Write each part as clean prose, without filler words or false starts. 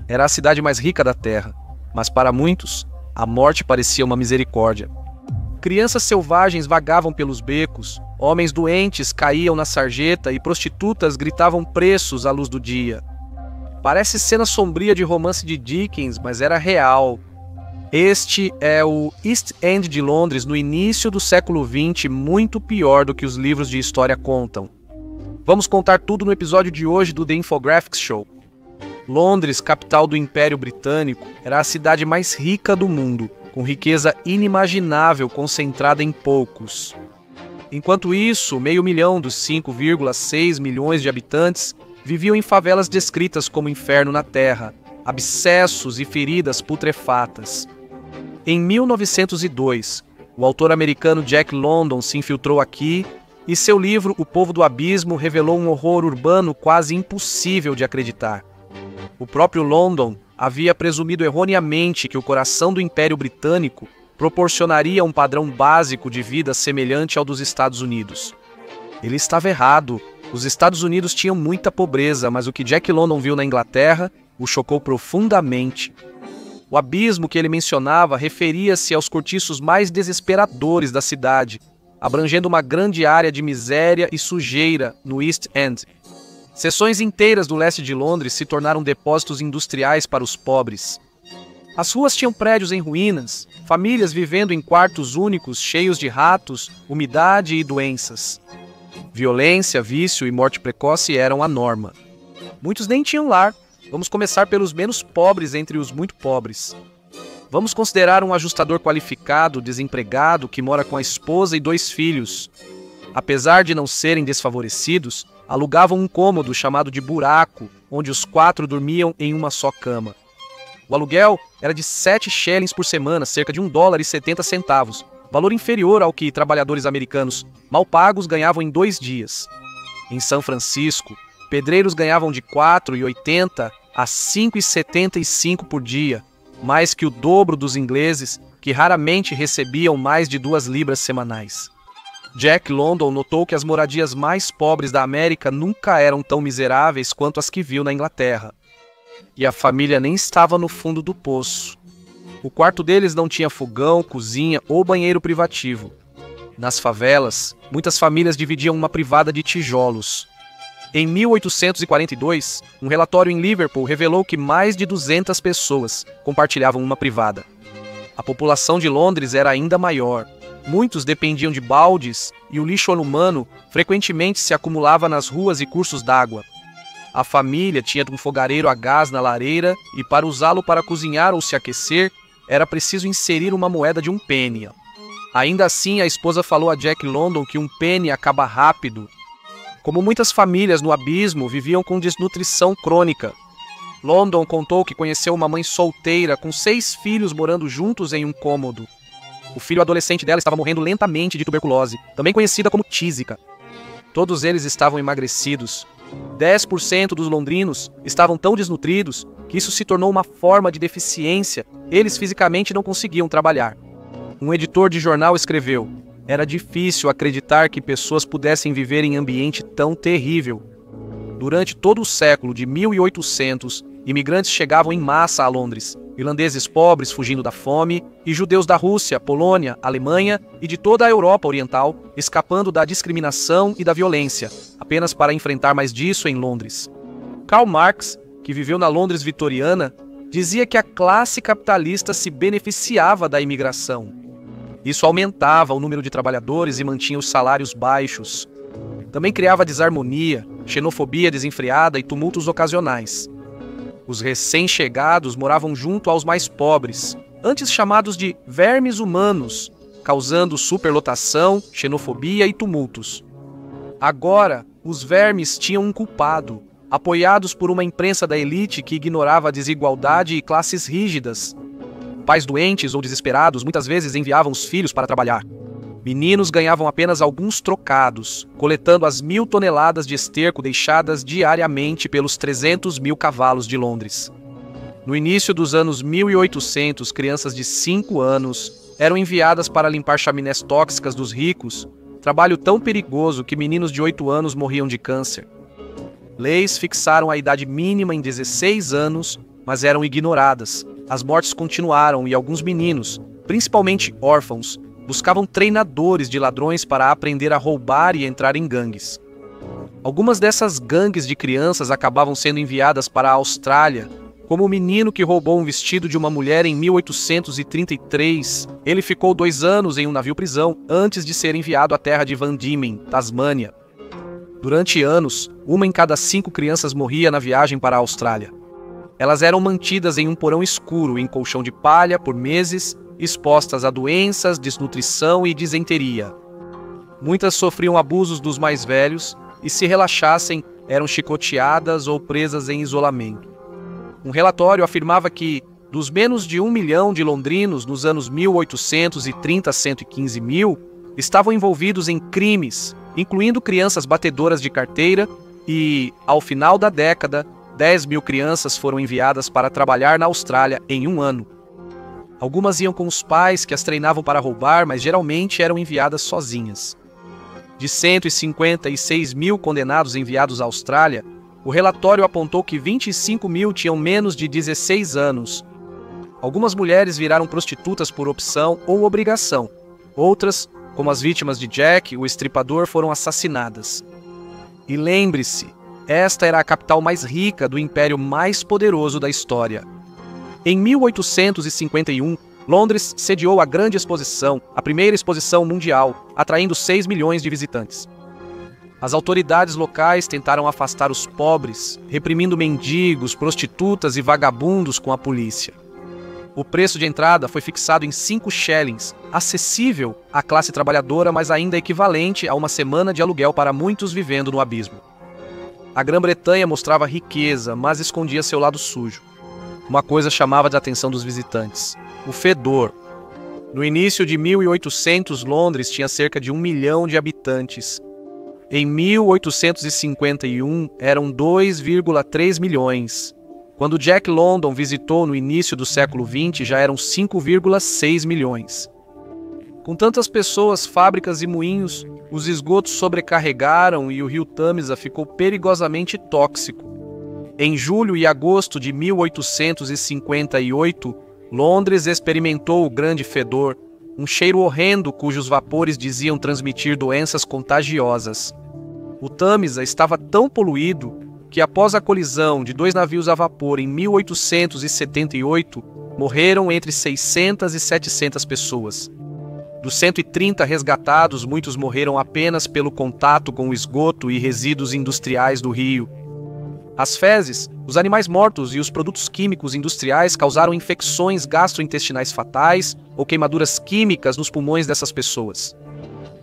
Era a cidade mais rica da terra, mas para muitos, a morte parecia uma misericórdia. Crianças selvagens vagavam pelos becos, homens doentes caíam na sarjeta e prostitutas gritavam preços à luz do dia. Parece cena sombria de romance de Dickens, mas era real. Este é o East End de Londres no início do século XX, muito pior do que os livros de história contam. Vamos contar tudo no episódio de hoje do The Infographics Show. Londres, capital do Império Britânico, era a cidade mais rica do mundo, com riqueza inimaginável concentrada em poucos. Enquanto isso, 500.000 dos 5,6 milhões de habitantes viviam em favelas descritas como inferno na terra, abscessos e feridas putrefatas. Em 1902, o autor americano Jack London se infiltrou aqui e seu livro O Povo do Abismo revelou um horror urbano quase impossível de acreditar. O próprio London havia presumido erroneamente que o coração do Império Britânico proporcionaria um padrão básico de vida semelhante ao dos Estados Unidos. Ele estava errado. Os Estados Unidos tinham muita pobreza, mas o que Jack London viu na Inglaterra o chocou profundamente. O abismo que ele mencionava referia-se aos cortiços mais desesperadores da cidade, abrangendo uma grande área de miséria e sujeira no East End. Seções inteiras do leste de Londres se tornaram depósitos industriais para os pobres. As ruas tinham prédios em ruínas, famílias vivendo em quartos únicos cheios de ratos, umidade e doenças. Violência, vício e morte precoce eram a norma. Muitos nem tinham lar. Vamos começar pelos menos pobres entre os muito pobres. Vamos considerar um ajustador qualificado, desempregado, que mora com a esposa e 2 filhos. Apesar de não serem desfavorecidos, alugavam um cômodo chamado de buraco, onde os 4 dormiam em uma só cama. O aluguel era de 7 shillings por semana, cerca de $1,70, valor inferior ao que trabalhadores americanos mal pagos ganhavam em 2 dias. Em São Francisco, pedreiros ganhavam de $4,80 a $5,75 por dia, mais que o dobro dos ingleses, que raramente recebiam mais de 2 libras semanais. Jack London notou que as moradias mais pobres da América nunca eram tão miseráveis quanto as que viu na Inglaterra. E a família nem estava no fundo do poço. O quarto deles não tinha fogão, cozinha ou banheiro privativo. Nas favelas, muitas famílias dividiam uma privada de tijolos. Em 1842, um relatório em Liverpool revelou que mais de 200 pessoas compartilhavam uma privada. A população de Londres era ainda maior. Muitos dependiam de baldes e o lixo humano frequentemente se acumulava nas ruas e cursos d'água. A família tinha um fogareiro a gás na lareira e para usá-lo para cozinhar ou se aquecer, era preciso inserir uma moeda de 1 penny. Ainda assim, a esposa falou a Jack London que 1 penny acaba rápido. Como muitas famílias no abismo viviam com desnutrição crônica. London contou que conheceu uma mãe solteira com 6 filhos morando juntos em um cômodo. O filho adolescente dela estava morrendo lentamente de tuberculose, também conhecida como tísica. Todos eles estavam emagrecidos. 10% dos londrinos estavam tão desnutridos que isso se tornou uma forma de deficiência. Eles fisicamente não conseguiam trabalhar. Um editor de jornal escreveu: era difícil acreditar que pessoas pudessem viver em ambiente tão terrível. Durante todo o século de 1800, imigrantes chegavam em massa a Londres, irlandeses pobres fugindo da fome e judeus da Rússia, Polônia, Alemanha e de toda a Europa Oriental escapando da discriminação e da violência, apenas para enfrentar mais disso em Londres. Karl Marx, que viveu na Londres vitoriana, dizia que a classe capitalista se beneficiava da imigração. Isso aumentava o número de trabalhadores e mantinha os salários baixos. Também criava desarmonia, xenofobia desenfreada e tumultos ocasionais. Os recém-chegados moravam junto aos mais pobres, antes chamados de vermes humanos, causando superlotação, xenofobia e tumultos. Agora, os vermes tinham um culpado, apoiados por uma imprensa da elite que ignorava a desigualdade e classes rígidas. Pais doentes ou desesperados muitas vezes enviavam os filhos para trabalhar. Meninos ganhavam apenas alguns trocados, coletando as 1.000 toneladas de esterco deixadas diariamente pelos 300.000 cavalos de Londres. No início dos anos 1800, crianças de 5 anos eram enviadas para limpar chaminés tóxicas dos ricos, trabalho tão perigoso que meninos de 8 anos morriam de câncer. Leis fixaram a idade mínima em 16 anos, mas eram ignoradas. As mortes continuaram e alguns meninos, principalmente órfãos, buscavam treinadores de ladrões para aprender a roubar e entrar em gangues. Algumas dessas gangues de crianças acabavam sendo enviadas para a Austrália, como o menino que roubou um vestido de uma mulher em 1833. Ele ficou 2 anos em um navio-prisão antes de ser enviado à terra de Van Diemen, Tasmânia. Durante anos, 1 em cada 5 crianças morria na viagem para a Austrália. Elas eram mantidas em um porão escuro, em colchão de palha, por meses, expostas a doenças, desnutrição e disenteria. Muitas sofriam abusos dos mais velhos e, se relaxassem, eram chicoteadas ou presas em isolamento. Um relatório afirmava que, dos menos de 1 milhão de londrinos nos anos 1830 a 115 mil, estavam envolvidos em crimes, incluindo crianças batedoras de carteira, e, ao final da década, 10 mil crianças foram enviadas para trabalhar na Austrália em 1 ano. Algumas iam com os pais que as treinavam para roubar, mas geralmente eram enviadas sozinhas. De 156 mil condenados enviados à Austrália, o relatório apontou que 25 mil tinham menos de 16 anos. Algumas mulheres viraram prostitutas por opção ou obrigação. Outras, como as vítimas de Jack, o estripador, foram assassinadas. E lembre-se, esta era a capital mais rica do império mais poderoso da história. Em 1851, Londres sediou a Grande Exposição, a primeira exposição mundial, atraindo 6 milhões de visitantes. As autoridades locais tentaram afastar os pobres, reprimindo mendigos, prostitutas e vagabundos com a polícia. O preço de entrada foi fixado em 5 shillings, acessível à classe trabalhadora, mas ainda equivalente a uma semana de aluguel para muitos vivendo no abismo. A Grã-Bretanha mostrava riqueza, mas escondia seu lado sujo. Uma coisa chamava a atenção dos visitantes: o fedor. No início de 1800, Londres tinha cerca de 1 milhão de habitantes. Em 1851, eram 2,3 milhões. Quando Jack London visitou no início do século XX, já eram 5,6 milhões. Com tantas pessoas, fábricas e moinhos, os esgotos sobrecarregaram e o rio Tâmisa ficou perigosamente tóxico. Em julho e agosto de 1858, Londres experimentou o grande fedor, um cheiro horrendo cujos vapores diziam transmitir doenças contagiosas. O Tâmisa estava tão poluído que, após a colisão de 2 navios a vapor em 1878, morreram entre 600 e 700 pessoas. Dos 130 resgatados, muitos morreram apenas pelo contato com o esgoto e resíduos industriais do rio. As fezes, os animais mortos e os produtos químicos industriais causaram infecções gastrointestinais fatais ou queimaduras químicas nos pulmões dessas pessoas.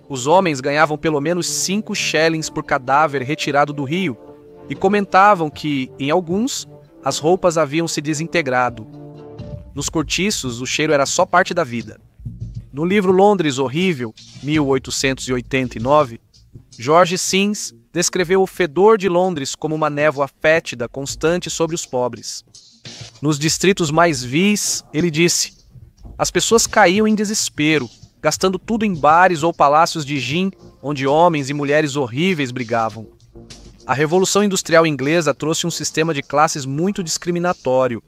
Os homens ganhavam pelo menos 5 shillings por cadáver retirado do rio e comentavam que, em alguns, as roupas haviam se desintegrado. Nos cortiços, o cheiro era só parte da vida. No livro Londres Horrível, 1889, George Sims descreveu o fedor de Londres como uma névoa fétida constante sobre os pobres. Nos distritos mais vis, ele disse, as pessoas caíam em desespero, gastando tudo em bares ou palácios de gin, onde homens e mulheres horríveis brigavam. A Revolução Industrial Inglesa trouxe um sistema de classes muito discriminatório.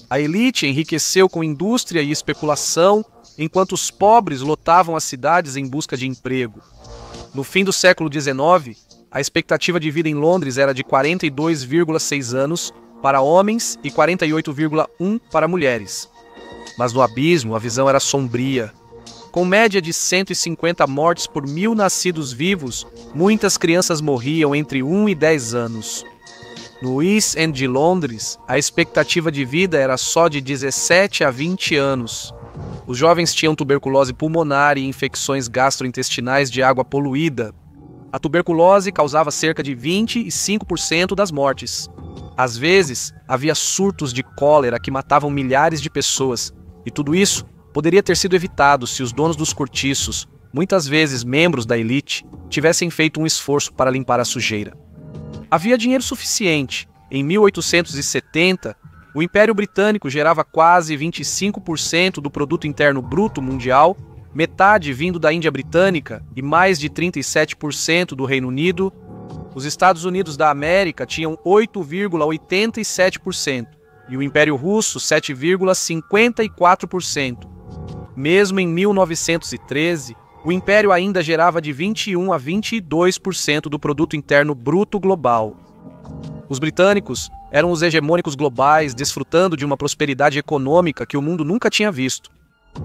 A elite enriqueceu com indústria e especulação, enquanto os pobres lotavam as cidades em busca de emprego. No fim do século XIX, a expectativa de vida em Londres era de 42,6 anos para homens e 48,1 para mulheres. Mas no abismo, a visão era sombria. Com média de 150 mortes por 1.000 nascidos vivos, muitas crianças morriam entre 1 e 10 anos. No East End de Londres, a expectativa de vida era só de 17 a 20 anos. Os jovens tinham tuberculose pulmonar e infecções gastrointestinais de água poluída. A tuberculose causava cerca de 25% das mortes. Às vezes, havia surtos de cólera que matavam milhares de pessoas, e tudo isso poderia ter sido evitado se os donos dos cortiços, muitas vezes membros da elite, tivessem feito um esforço para limpar a sujeira. Havia dinheiro suficiente. Em 1870, o Império Britânico gerava quase 25% do produto interno bruto mundial, metade vindo da Índia Britânica e mais de 37% do Reino Unido. Os Estados Unidos da América tinham 8,87%, e o Império Russo 7,54%. Mesmo em 1913, o Império ainda gerava de 21 a 22% do produto interno bruto global. Os britânicos eram os hegemônicos globais, desfrutando de uma prosperidade econômica que o mundo nunca tinha visto.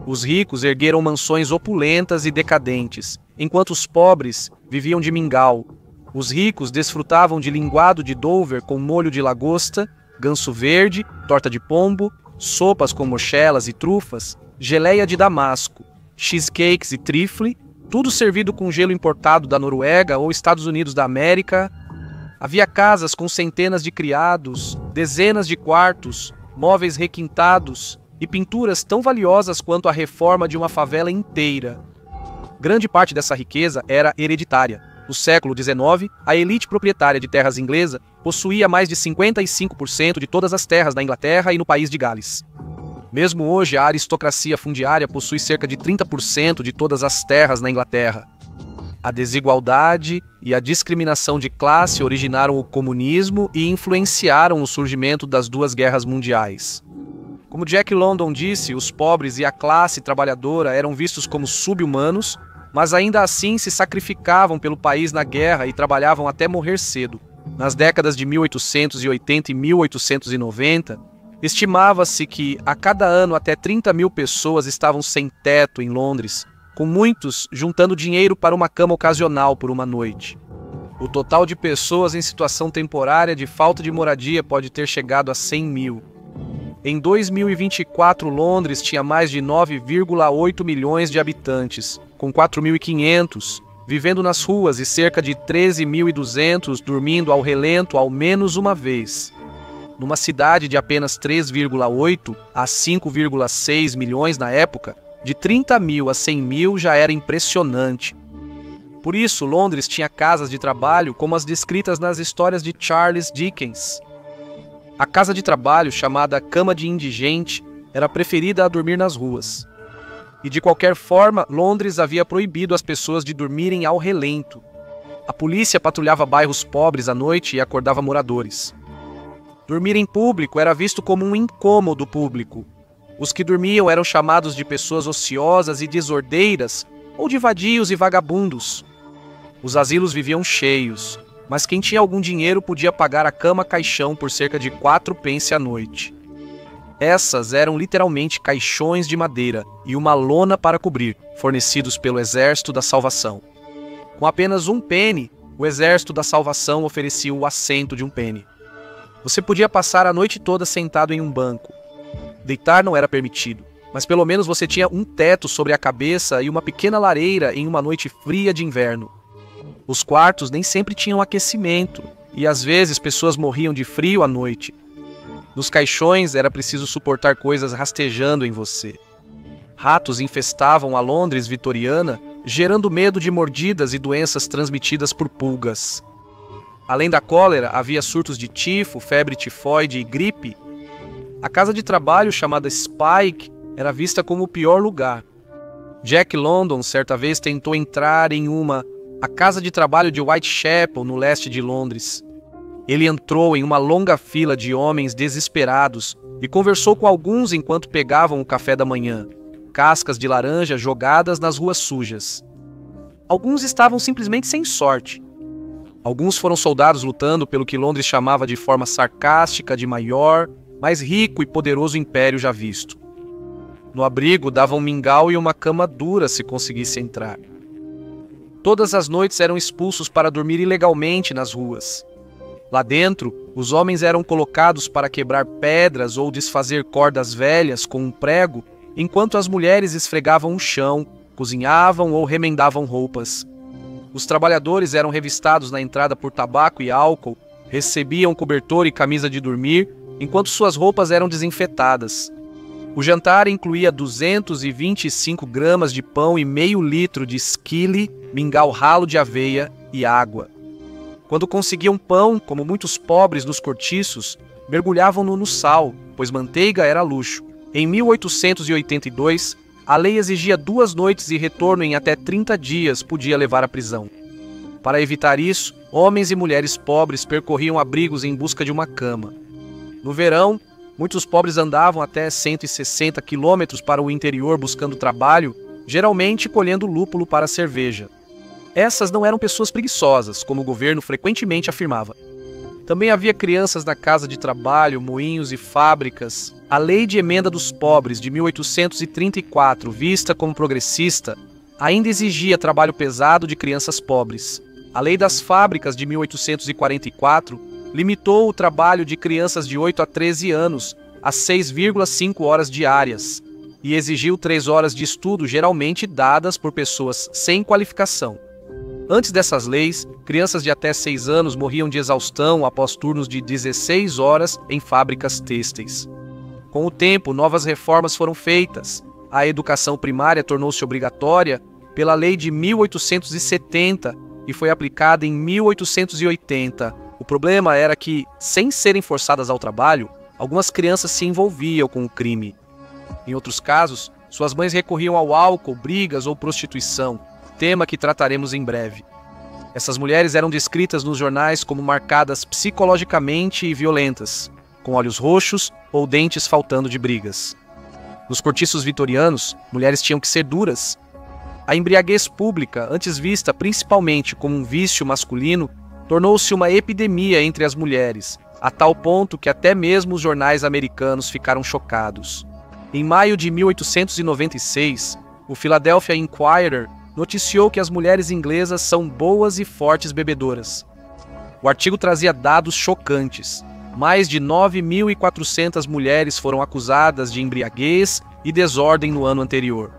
Os ricos ergueram mansões opulentas e decadentes, enquanto os pobres viviam de mingau. Os ricos desfrutavam de linguado de Dover com molho de lagosta, ganso verde, torta de pombo, sopas com mochelas e trufas, geleia de damasco, cheesecakes e trifle, tudo servido com gelo importado da Noruega ou Estados Unidos da América. Havia casas com centenas de criados, dezenas de quartos, móveis requintados e pinturas tão valiosas quanto a reforma de uma favela inteira. Grande parte dessa riqueza era hereditária. No século XIX, a elite proprietária de terras inglesa possuía mais de 55% de todas as terras na Inglaterra e no país de Gales. Mesmo hoje, a aristocracia fundiária possui cerca de 30% de todas as terras na Inglaterra. A desigualdade e a discriminação de classe originaram o comunismo e influenciaram o surgimento das duas guerras mundiais. Como Jack London disse, os pobres e a classe trabalhadora eram vistos como sub-humanos, mas ainda assim se sacrificavam pelo país na guerra e trabalhavam até morrer cedo. Nas décadas de 1880 e 1890, estimava-se que a cada ano até 30 mil pessoas estavam sem teto em Londres, com muitos juntando dinheiro para uma cama ocasional por uma noite. O total de pessoas em situação temporária de falta de moradia pode ter chegado a 100 mil. Em 2024, Londres tinha mais de 9,8 milhões de habitantes, com 4.500 vivendo nas ruas e cerca de 13.200 dormindo ao relento ao menos uma vez. Numa cidade de apenas 3,8 a 5,6 milhões na época, de 30 mil a 100 mil já era impressionante. Por isso, Londres tinha casas de trabalho como as descritas nas histórias de Charles Dickens. A casa de trabalho, chamada cama de indigente, era preferida a dormir nas ruas. E de qualquer forma, Londres havia proibido as pessoas de dormirem ao relento. A polícia patrulhava bairros pobres à noite e acordava moradores. Dormir em público era visto como um incômodo público. Os que dormiam eram chamados de pessoas ociosas e desordeiras, ou de vadios e vagabundos. Os asilos viviam cheios, mas quem tinha algum dinheiro podia pagar a cama-caixão por cerca de 4 pence à noite. Essas eram literalmente caixões de madeira e uma lona para cobrir, fornecidos pelo Exército da Salvação. Com apenas 1 penny, o Exército da Salvação oferecia o assento de 1 penny. Você podia passar a noite toda sentado em um banco. Deitar não era permitido, mas pelo menos você tinha um teto sobre a cabeça e uma pequena lareira em uma noite fria de inverno. Os quartos nem sempre tinham aquecimento, e às vezes pessoas morriam de frio à noite. Nos caixões era preciso suportar coisas rastejando em você. Ratos infestavam a Londres vitoriana, gerando medo de mordidas e doenças transmitidas por pulgas. Além da cólera, havia surtos de tifo, febre tifoide e gripe. A casa de trabalho, chamada Spike, era vista como o pior lugar. Jack London certa vez tentou entrar em a casa de trabalho de Whitechapel, no leste de Londres. Ele entrou em uma longa fila de homens desesperados e conversou com alguns enquanto pegavam o café da manhã, cascas de laranja jogadas nas ruas sujas. Alguns estavam simplesmente sem sorte. Alguns foram soldados lutando pelo que Londres chamava de forma sarcástica de maior, mais rico e poderoso império já visto. No abrigo davam mingau e uma cama dura se conseguisse entrar. Todas as noites eram expulsos para dormir ilegalmente nas ruas. Lá dentro, os homens eram colocados para quebrar pedras ou desfazer cordas velhas com um prego, enquanto as mulheres esfregavam o chão, cozinhavam ou remendavam roupas. Os trabalhadores eram revistados na entrada por tabaco e álcool, recebiam cobertor e camisa de dormir, enquanto suas roupas eram desinfetadas. O jantar incluía 225 gramas de pão e meio litro de skilly, mingau ralo de aveia e água. Quando conseguiam pão, como muitos pobres nos cortiços, mergulhavam-no no sal, pois manteiga era luxo. Em 1882, a lei exigia 2 noites e retorno em até 30 dias podia levar à prisão. Para evitar isso, homens e mulheres pobres percorriam abrigos em busca de uma cama. No verão, Muitos pobres andavam até 160 quilômetros para o interior buscando trabalho, geralmente colhendo lúpulo para cerveja. Essas não eram pessoas preguiçosas, como o governo frequentemente afirmava. Também havia crianças na casa de trabalho, moinhos e fábricas. A Lei de Emenda dos Pobres, de 1834, vista como progressista, ainda exigia trabalho pesado de crianças pobres. A Lei das Fábricas, de 1844, limitou o trabalho de crianças de 8 a 13 anos a 6,5 horas diárias e exigiu 3 horas de estudo, geralmente dadas por pessoas sem qualificação. Antes dessas leis, crianças de até 6 anos morriam de exaustão após turnos de 16 horas em fábricas têxteis. Com o tempo, novas reformas foram feitas. A educação primária tornou-se obrigatória pela Lei de 1870 e foi aplicada em 1880. O problema era que, sem serem forçadas ao trabalho, algumas crianças se envolviam com o crime. Em outros casos, suas mães recorriam ao álcool, brigas ou prostituição, tema que trataremos em breve. Essas mulheres eram descritas nos jornais como marcadas psicologicamente e violentas, com olhos roxos ou dentes faltando de brigas. Nos cortiços vitorianos, mulheres tinham que ser duras. A embriaguez pública, antes vista principalmente como um vício masculino, tornou-se uma epidemia entre as mulheres, a tal ponto que até mesmo os jornais americanos ficaram chocados. Em maio de 1896, o Philadelphia Inquirer noticiou que as mulheres inglesas são boas e fortes bebedoras. O artigo trazia dados chocantes. Mais de 9.400 mulheres foram acusadas de embriaguez e desordem no ano anterior.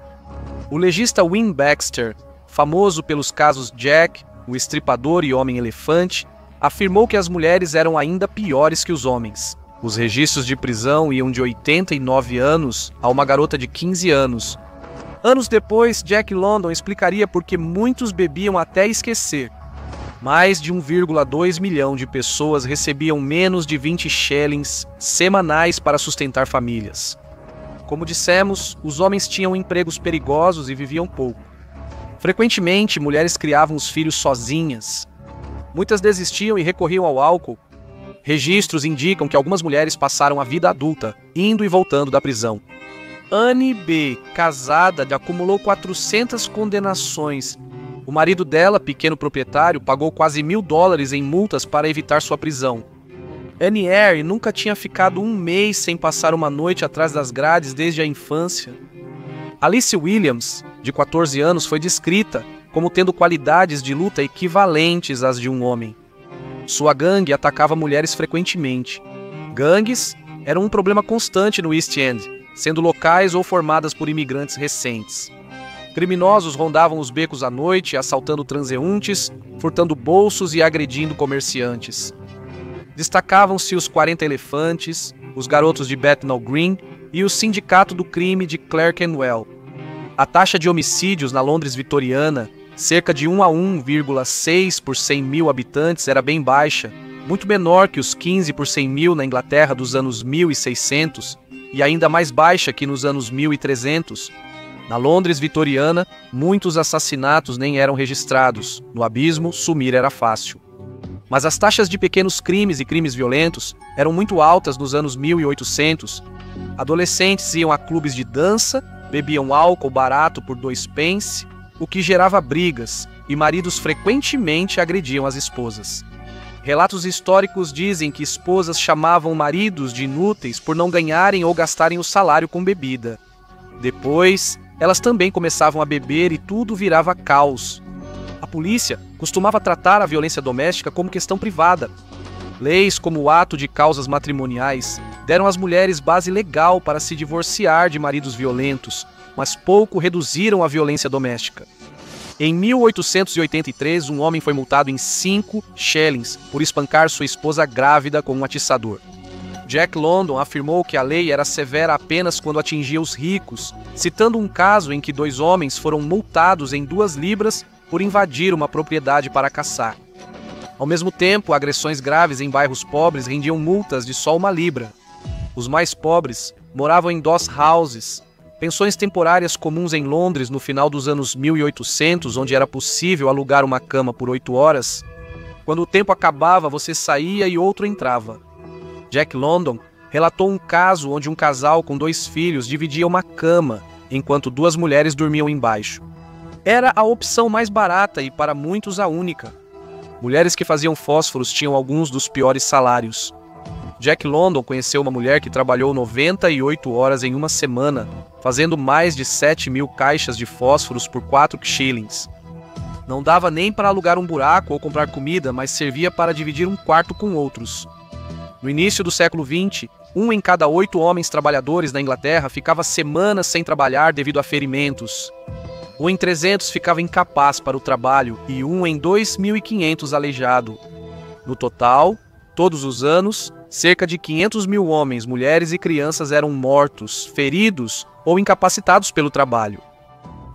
O legista Win Baxter, famoso pelos casos Jack, o Estripador e Homem-Elefante, afirmou que as mulheres eram ainda piores que os homens. Os registros de prisão iam de 89 anos a uma garota de 15 anos. Anos depois, Jack London explicaria por que muitos bebiam até esquecer. Mais de 1,2 milhão de pessoas recebiam menos de 20 shillings semanais para sustentar famílias. Como dissemos, os homens tinham empregos perigosos e viviam pouco. Frequentemente, mulheres criavam os filhos sozinhas. Muitas desistiam e recorriam ao álcool. Registros indicam que algumas mulheres passaram a vida adulta, indo e voltando da prisão. Anne B., casada, acumulou 400 condenações. O marido dela, pequeno proprietário, pagou quase $1.000 em multas para evitar sua prisão. Annie Eyre nunca tinha ficado um mês sem passar uma noite atrás das grades desde a infância. Alice Williams, de 14 anos, foi descrita como tendo qualidades de luta equivalentes às de um homem. Sua gangue atacava mulheres frequentemente. Gangues eram um problema constante no East End, sendo locais ou formadas por imigrantes recentes. Criminosos rondavam os becos à noite, assaltando transeuntes, furtando bolsos e agredindo comerciantes. Destacavam-se os 40 Elefantes, os Garotos de Bethnal Green e o Sindicato do Crime de Clerkenwell. A taxa de homicídios na Londres vitoriana, cerca de 1 a 1,6 por 100 mil habitantes, era bem baixa, muito menor que os 15 por 100 mil na Inglaterra dos anos 1600 e ainda mais baixa que nos anos 1300. Na Londres vitoriana, muitos assassinatos nem eram registrados. No abismo, sumir era fácil. Mas as taxas de pequenos crimes e crimes violentos eram muito altas nos anos 1800. Adolescentes iam a clubes de dança, bebiam álcool barato por 2 pence, o que gerava brigas, e maridos frequentemente agrediam as esposas. Relatos históricos dizem que esposas chamavam maridos de inúteis por não ganharem ou gastarem o salário com bebida. Depois, elas também começavam a beber e tudo virava caos. A polícia costumava tratar a violência doméstica como questão privada. Leis como o ato de causas matrimoniais deram às mulheres base legal para se divorciar de maridos violentos, mas pouco reduziram a violência doméstica. Em 1883, um homem foi multado em 5 shillings por espancar sua esposa grávida com um atiçador. Jack London afirmou que a lei era severa apenas quando atingia os ricos, citando um caso em que 2 homens foram multados em 2 libras por invadir uma propriedade para caçar. Ao mesmo tempo, agressões graves em bairros pobres rendiam multas de só 1 libra. Os mais pobres moravam em doss houses, pensões temporárias comuns em Londres no final dos anos 1800, onde era possível alugar uma cama por 8 horas. Quando o tempo acabava, você saía e outro entrava. Jack London relatou um caso onde um casal com 2 filhos dividia uma cama, enquanto 2 mulheres dormiam embaixo. Era a opção mais barata e, para muitos, a única. Mulheres que faziam fósforos tinham alguns dos piores salários. Jack London conheceu uma mulher que trabalhou 98 horas em uma semana, fazendo mais de 7.000 caixas de fósforos por 4 shillings. Não dava nem para alugar um buraco ou comprar comida, mas servia para dividir um quarto com outros. No início do século XX, 1 em cada 8 homens trabalhadores na Inglaterra ficava semanas sem trabalhar devido a ferimentos. 1 em 300 ficava incapaz para o trabalho e 1 em 2.500 aleijado. No total, todos os anos, cerca de 500.000 homens, mulheres e crianças eram mortos, feridos ou incapacitados pelo trabalho.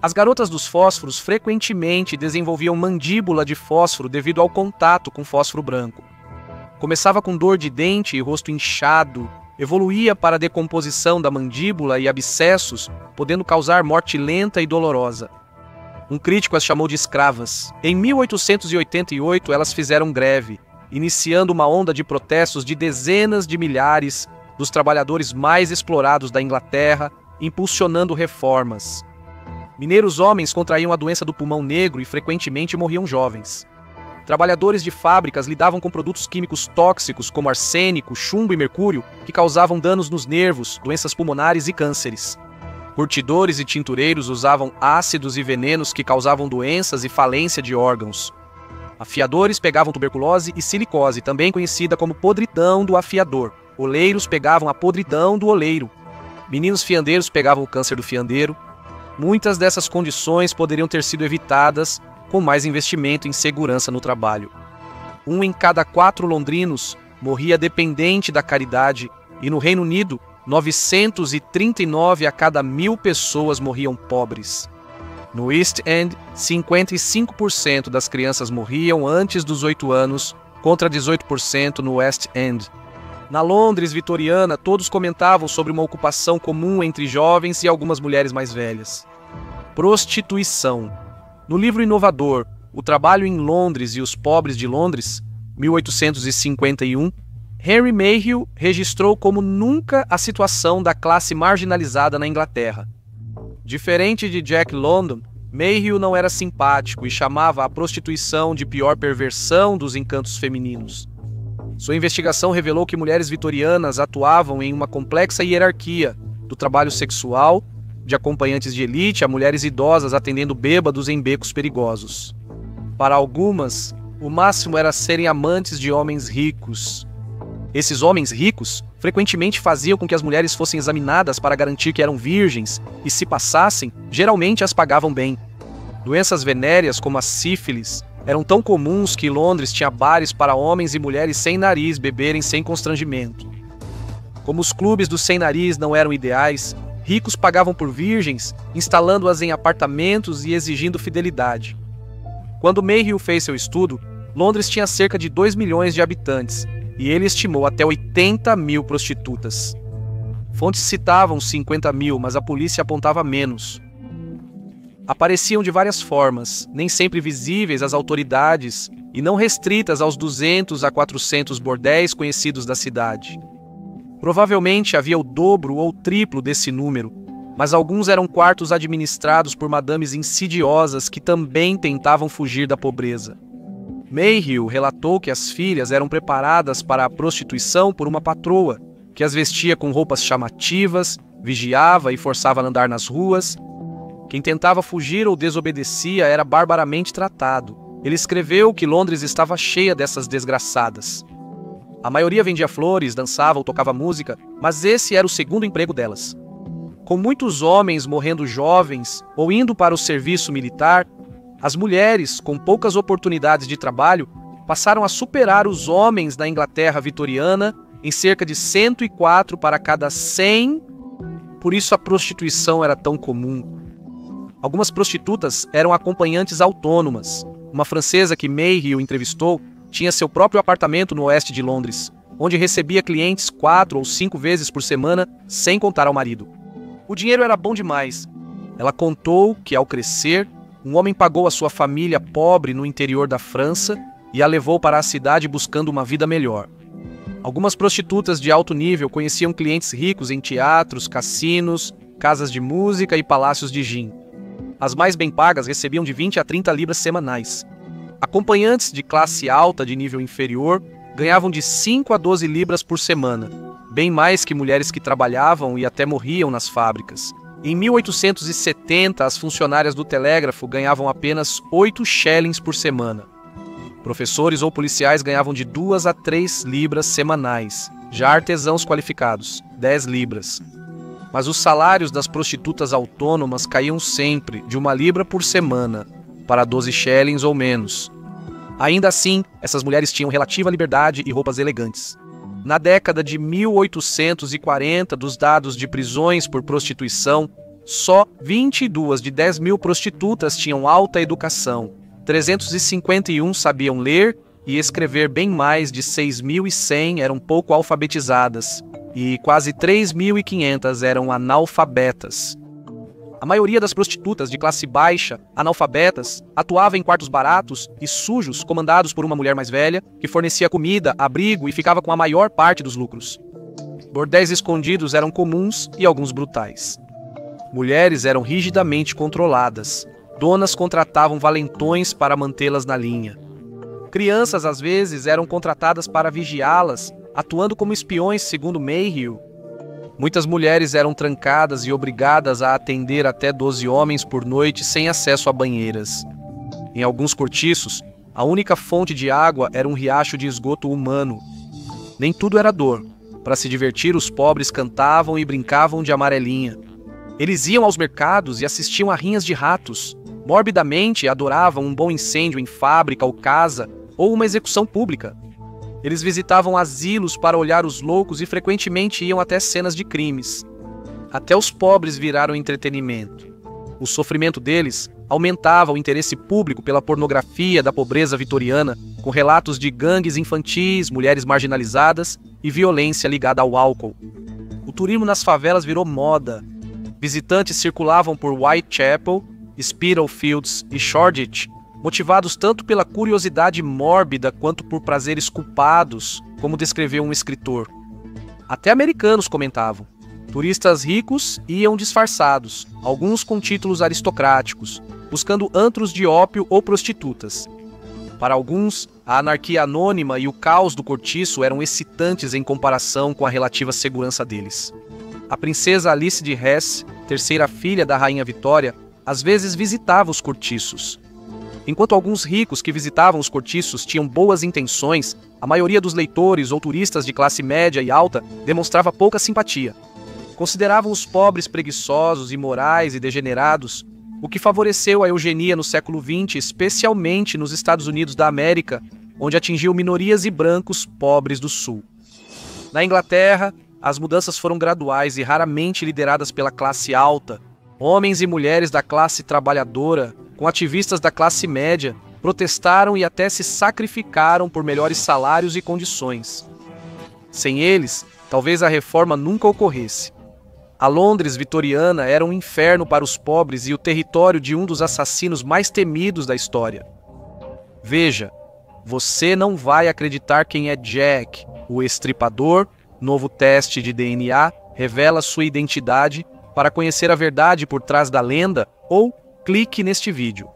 As garotas dos fósforos frequentemente desenvolviam mandíbula de fósforo devido ao contato com fósforo branco. Começava com dor de dente e rosto inchado, evoluía para a decomposição da mandíbula e abscessos, podendo causar morte lenta e dolorosa. Um crítico as chamou de escravas. Em 1888, elas fizeram greve, iniciando uma onda de protestos de dezenas de milhares dos trabalhadores mais explorados da Inglaterra, impulsionando reformas. Mineiros homens contraíam a doença do pulmão negro e frequentemente morriam jovens. Trabalhadores de fábricas lidavam com produtos químicos tóxicos como arsênico, chumbo e mercúrio, que causavam danos nos nervos, doenças pulmonares e cânceres. Curtidores e tintureiros usavam ácidos e venenos que causavam doenças e falência de órgãos. Afiadores pegavam tuberculose e silicose, também conhecida como podridão do afiador. Oleiros pegavam a podridão do oleiro. Meninos fiandeiros pegavam o câncer do fiandeiro. Muitas dessas condições poderiam ter sido evitadas com mais investimento em segurança no trabalho. 1 em cada 4 londrinos morria dependente da caridade e no Reino Unido, 939 a cada 1.000 pessoas morriam pobres. No East End, 55% das crianças morriam antes dos 8 anos, contra 18% no West End. Na Londres vitoriana, todos comentavam sobre uma ocupação comum entre jovens e algumas mulheres mais velhas. Prostituição. No livro inovador O Trabalho em Londres e os Pobres de Londres, 1851, Henry Mayhew registrou como nunca a situação da classe marginalizada na Inglaterra. Diferente de Jack London, Mayhew não era simpático e chamava a prostituição de pior perversão dos encantos femininos. Sua investigação revelou que mulheres vitorianas atuavam em uma complexa hierarquia, do trabalho sexual, de acompanhantes de elite a mulheres idosas atendendo bêbados em becos perigosos. Para algumas, o máximo era serem amantes de homens ricos. Esses homens ricos frequentemente faziam com que as mulheres fossem examinadas para garantir que eram virgens e, se passassem, geralmente as pagavam bem. Doenças venéreas como a sífilis eram tão comuns que Londres tinha bares para homens e mulheres sem nariz beberem sem constrangimento. Como os clubes dos sem nariz não eram ideais, ricos pagavam por virgens, instalando-as em apartamentos e exigindo fidelidade. Quando Mayhew fez seu estudo, Londres tinha cerca de 2 milhões de habitantes, e ele estimou até 80.000 prostitutas. Fontes citavam 50.000, mas a polícia apontava menos. Apareciam de várias formas, nem sempre visíveis às autoridades e não restritas aos 200 a 400 bordéis conhecidos da cidade. Provavelmente havia o dobro ou triplo desse número, mas alguns eram quartos administrados por madames insidiosas que também tentavam fugir da pobreza. Mayhew relatou que as filhas eram preparadas para a prostituição por uma patroa, que as vestia com roupas chamativas, vigiava e forçava a andar nas ruas. Quem tentava fugir ou desobedecia era barbaramente tratado. Ele escreveu que Londres estava cheia dessas desgraçadas. A maioria vendia flores, dançava ou tocava música, mas esse era o segundo emprego delas. Com muitos homens morrendo jovens ou indo para o serviço militar, as mulheres, com poucas oportunidades de trabalho, passaram a superar os homens da Inglaterra vitoriana em cerca de 104 para cada 100. Por isso a prostituição era tão comum. Algumas prostitutas eram acompanhantes autônomas. Uma francesa que Mayhew entrevistou tinha seu próprio apartamento no oeste de Londres, onde recebia clientes 4 ou 5 vezes por semana, sem contar ao marido. O dinheiro era bom demais. Ela contou que, ao crescer, um homem pagou a sua família pobre no interior da França e a levou para a cidade buscando uma vida melhor. Algumas prostitutas de alto nível conheciam clientes ricos em teatros, cassinos, casas de música e palácios de gin. As mais bem pagas recebiam de 20 a 30 libras semanais. Acompanhantes de classe alta de nível inferior ganhavam de 5 a 12 libras por semana, bem mais que mulheres que trabalhavam e até morriam nas fábricas. Em 1870, as funcionárias do telégrafo ganhavam apenas 8 shillings por semana. Professores ou policiais ganhavam de 2 a 3 libras semanais, já artesãos qualificados, 10 libras. Mas os salários das prostitutas autônomas caíam sempre de 1 libra por semana, para 12 shillings ou menos. Ainda assim, essas mulheres tinham relativa liberdade e roupas elegantes. Na década de 1840, dos dados de prisões por prostituição, só 22 de 10 mil prostitutas tinham alta educação. 351 sabiam ler e escrever, bem mais de 6.100 eram pouco alfabetizadas e quase 3.500 eram analfabetas. A maioria das prostitutas de classe baixa, analfabetas, atuava em quartos baratos e sujos comandados por uma mulher mais velha que fornecia comida, abrigo e ficava com a maior parte dos lucros. Bordéis escondidos eram comuns e alguns brutais. Mulheres eram rigidamente controladas. Donas contratavam valentões para mantê-las na linha. Crianças, às vezes, eram contratadas para vigiá-las, atuando como espiões, segundo Mayhew. Muitas mulheres eram trancadas e obrigadas a atender até 12 homens por noite sem acesso a banheiras. Em alguns cortiços, a única fonte de água era um riacho de esgoto humano. Nem tudo era dor. Para se divertir, os pobres cantavam e brincavam de amarelinha. Eles iam aos mercados e assistiam a rinhas de ratos. Morbidamente adoravam um bom incêndio em fábrica ou casa, ou uma execução pública. Eles visitavam asilos para olhar os loucos e frequentemente iam até cenas de crimes. Até os pobres viraram entretenimento. O sofrimento deles aumentava o interesse público pela pornografia da pobreza vitoriana, com relatos de gangues infantis, mulheres marginalizadas e violência ligada ao álcool. O turismo nas favelas virou moda. Visitantes circulavam por Whitechapel, Spitalfields e Shoreditch, motivados tanto pela curiosidade mórbida quanto por prazeres culpados, como descreveu um escritor. Até americanos comentavam. Turistas ricos iam disfarçados, alguns com títulos aristocráticos, buscando antros de ópio ou prostitutas. Para alguns, a anarquia anônima e o caos do cortiço eram excitantes em comparação com a relativa segurança deles. A princesa Alice de Hesse, terceira filha da rainha Vitória, às vezes visitava os cortiços. Enquanto alguns ricos que visitavam os cortiços tinham boas intenções, a maioria dos leitores ou turistas de classe média e alta demonstrava pouca simpatia. Consideravam os pobres preguiçosos, imorais e degenerados, o que favoreceu a eugenia no século XX, especialmente nos Estados Unidos da América, onde atingiu minorias e brancos pobres do Sul. Na Inglaterra, as mudanças foram graduais e raramente lideradas pela classe alta. Homens e mulheres da classe trabalhadora, com ativistas da classe média, protestaram e até se sacrificaram por melhores salários e condições. Sem eles, talvez a reforma nunca ocorresse. A Londres vitoriana era um inferno para os pobres e o território de um dos assassinos mais temidos da história. Veja, você não vai acreditar quem é Jack, o estripador. Novo teste de DNA revela sua identidade. Para conhecer a verdade por trás da lenda, ou clique neste vídeo.